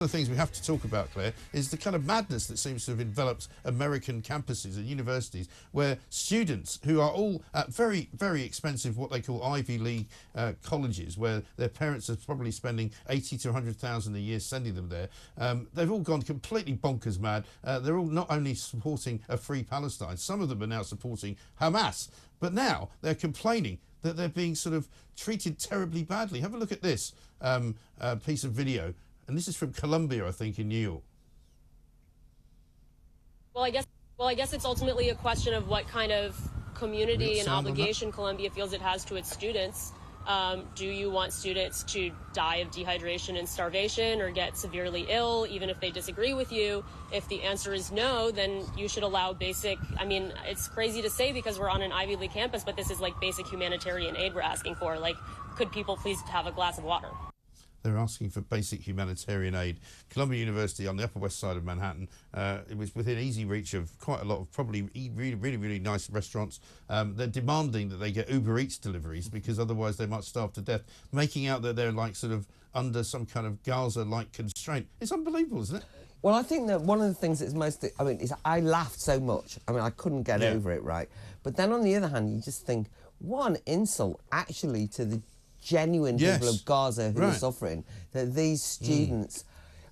One of the things we have to talk about, Claire, is the kind of madness that seems to have enveloped American campuses and universities, where students who are all at very, very expensive, what they call Ivy League colleges, where their parents are probably spending 80 to 100,000 a year sending them there, they've all gone completely bonkers mad. They're all not only supporting a free Palestine, some of them are now supporting Hamas, but now they're complaining that they're being sort of treated terribly badly. Have a look at this piece of video. And this is from Columbia, I think, in New York. Well, I guess it's ultimately a question of what kind of community and obligation Columbia feels it has to its students. Do you want students to die of dehydration and starvation or get severely ill, even if they disagree with you? If the answer is no, then you should allow basic, I mean, it's crazy to say because we're on an Ivy League campus, but this is like basic humanitarian aid we're asking for. Like, could people please have a glass of water? They're asking for basic humanitarian aid. Columbia University on the Upper West Side of Manhattan, it was within easy reach of quite a lot of probably really nice restaurants. They're demanding that they get Uber Eats deliveries because otherwise they might starve to death, making out that they're like sort of under some kind of Gaza-like constraint. It's unbelievable, isn't it? Well, I think that one of the things that's most, I mean, is I laughed so much. I mean, I couldn't get over it, right? But then on the other hand, you just think, what an insult actually to the genuine people of Gaza who are suffering, that these students,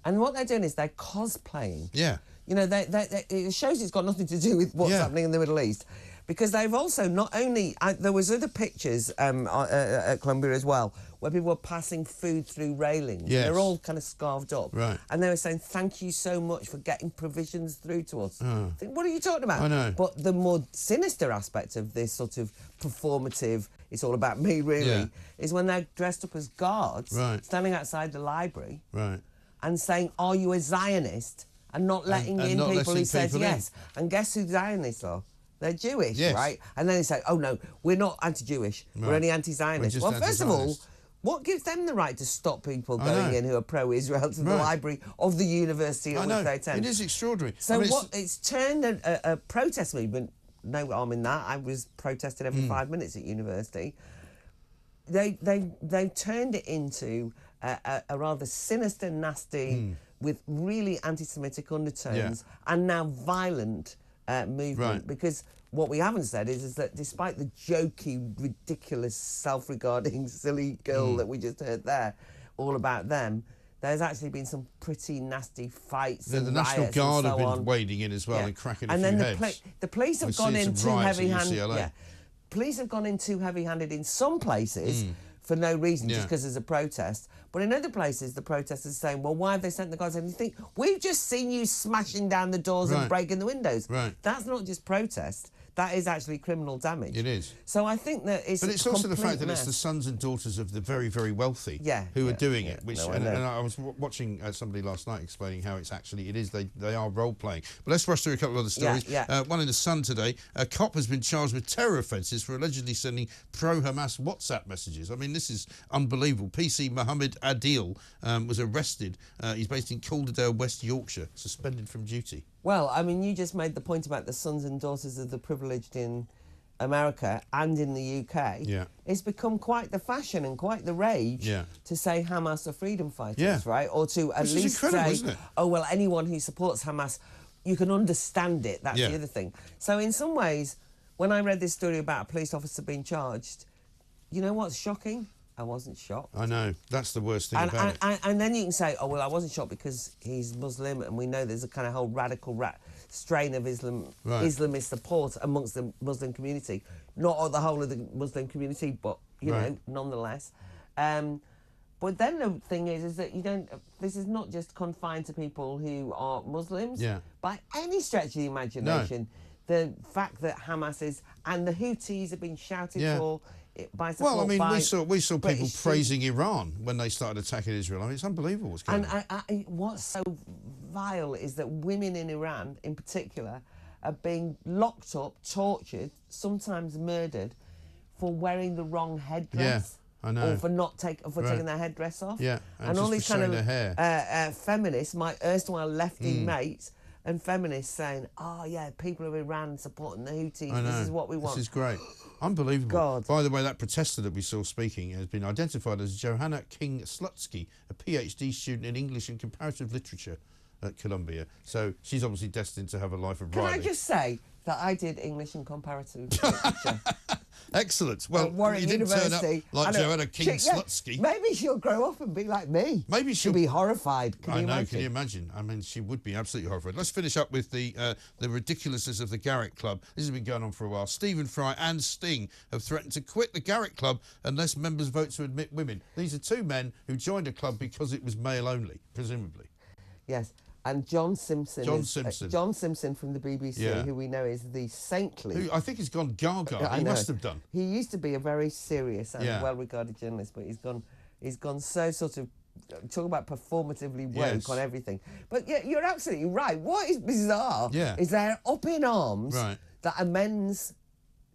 and what they're doing is they're cosplaying. Yeah. You know, it shows it's got nothing to do with what's happening in the Middle East, because they've also not only, there was other pictures at Columbia as well, where people were passing food through railings. Yes. They're all kind of scarved up. Right. And they were saying, thank you so much for getting provisions through to us. I think, what are you talking about? I know. But the more sinister aspect of this sort of performative, it's all about me really, is when they're dressed up as guards, standing outside the library and saying, are you a Zionist? And not letting in people who says yes. And guess who Zionists are? They're Jewish, right? And then they say, oh no, we're not anti-Jewish, we're only anti-Zionist. Well, first of all, what gives them the right to stop people going in who are pro-Israel to the library of the university at which they attend? It is extraordinary. So I mean, it's turned a protest movement, no harm in that. I was protested every 5 minutes at university. They turned it into a rather sinister, nasty, with really anti-Semitic undertones, and now violent movement. Because what we haven't said is that despite the jokey, ridiculous, self-regarding, silly girl that we just heard there, all about them, there's actually been some pretty nasty fights and the National riots Guard and so have been on. wading in as well and cracking a and few then heads. The police have gone in too heavy-handed. Yeah. Police have gone in too heavy-handed in some places for no reason, just because there's a protest. But in other places, the protesters are saying, well, why have they sent the guards in? And you think, we've just seen you smashing down the doors and breaking the windows. That's not just protest. That is actually criminal damage. It is. So I think that it's But it's also the fact that it's the sons and daughters of the very, very wealthy who are doing it. Which, and I was watching somebody last night explaining how it's actually, they are role-playing. But let's rush through a couple of other stories. One in the Sun today, a cop has been charged with terror offences for allegedly sending pro-Hamas WhatsApp messages. I mean, this is unbelievable. PC Mohammed Adil was arrested. He's based in Calderdale, West Yorkshire, suspended from duty. Well, I mean, you just made the point about the sons and daughters of the privileged in America and in the UK. It's become quite the fashion and quite the rage to say Hamas are freedom fighters, right? Or to at least say, oh, well, anyone who supports Hamas, you can understand it. That's the other thing. So in some ways, when I read this story about a police officer being charged, you know what's shocking? I wasn't shocked. I know. That's the worst thing about it. And then you can say, oh, well, I wasn't shocked because he's Muslim and we know there's a kind of whole radical strain of Islamist support amongst the Muslim community. Not the whole of the Muslim community, but, you know, nonetheless. But then the thing is that you don't... This is not just confined to people who are Muslims. By any stretch of the imagination, the fact that Hamas is... And the Houthis have been shouted for... Well, I mean, we saw people praising Iran when they started attacking Israel. I mean, it's unbelievable what's going on. And what's so vile is that women in Iran, in particular, are being locked up, tortured, sometimes murdered, for wearing the wrong headdress. I know. Or for taking their headdress off. And all these kind of feminists, my erstwhile lefty mates, and feminists saying, oh, yeah, people of Iran supporting the Houthis. I know. This is what we want. This is great. Unbelievable. God. By the way, that protester that we saw speaking has been identified as Johanna King-Slutsky, a PhD student in English and comparative literature at Columbia. So she's obviously destined to have a life of writing. Can I just say that I did English and comparative literature? Excellent. Well, Warwick you didn't turn up University. like Joanna King-Slutsky. Maybe she'll grow up and be like me. Maybe she'll be horrified. Can I you know. imagine? Can you imagine? I mean, she would be absolutely horrified. Let's finish up with the ridiculousness of the Garrick Club. This has been going on for a while. Stephen Fry and Sting have threatened to quit the Garrick Club unless members vote to admit women. These are two men who joined a club because it was male only, presumably. Yes. And John Simpson John Simpson from the BBC, who we know is the saintly... Who I think has gone gaga. He must have done. He used to be a very serious and well-regarded journalist, but he's gone so sort of... Talk about performatively woke on everything. But yeah, you're absolutely right. What is bizarre is they're up in arms that a men's...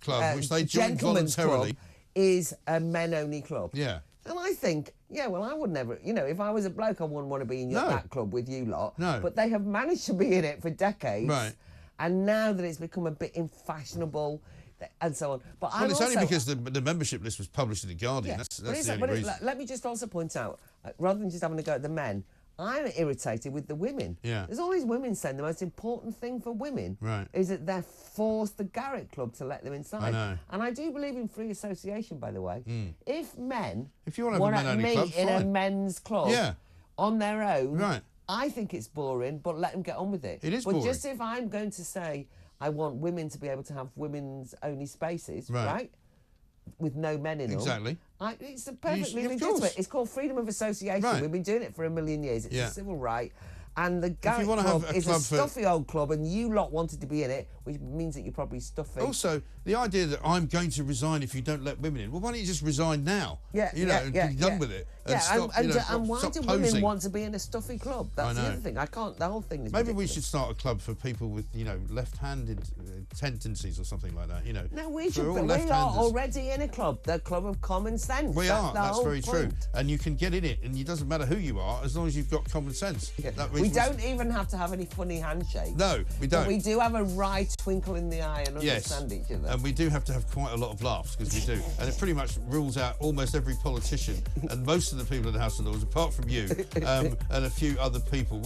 club, which they joined voluntarily. Club is a men-only club. Yeah. And I think, well, I would never, if I was a bloke, I wouldn't want to be in that club with you lot. No. But they have managed to be in it for decades. Right. And now that it's become a bit unfashionable and so on. But it's only because the membership list was published in The Guardian. That's the only reason. Let me just also point out, rather than just having to go at the men, I'm irritated with the women. Yeah. There's all these women saying the most important thing for women is that they're forced the Garrick Club to let them inside. I know. And I do believe in free association, by the way. If men want to meet in a men's club on their own, right. I think it's boring, but let them get on with it. It is boring. But just boring. if I'm going to say I want women to be able to have women's only spaces, right? With no men in them. Exactly. It's perfectly legitimate. It's called freedom of association. Right. We've been doing it for a million years. It's a civil right. And the Garrick Club is a stuffy old club, and you lot wanted to be in it, which means that you're probably stuffy. Also, the idea that I'm going to resign if you don't let women in. Well, why don't you just resign now? Be done with it. And why do women want to be in a stuffy club? That's the other thing. I can't. The whole thing is. Maybe ridiculous. we should start a club for people with left-handed tendencies or something like that. No, we should. We are already in a club, the Club of Common Sense. We are. That's very true. And you can get in it, and it doesn't matter who you are, as long as you've got common sense. We don't even have to have any funny handshakes. No, we don't. But we do have a wry twinkle in the eye and understand each other. And we do have to have quite a lot of laughs, because we do. And it pretty much rules out almost every politician and most of the people in the House of Lords, apart from you, and a few other people.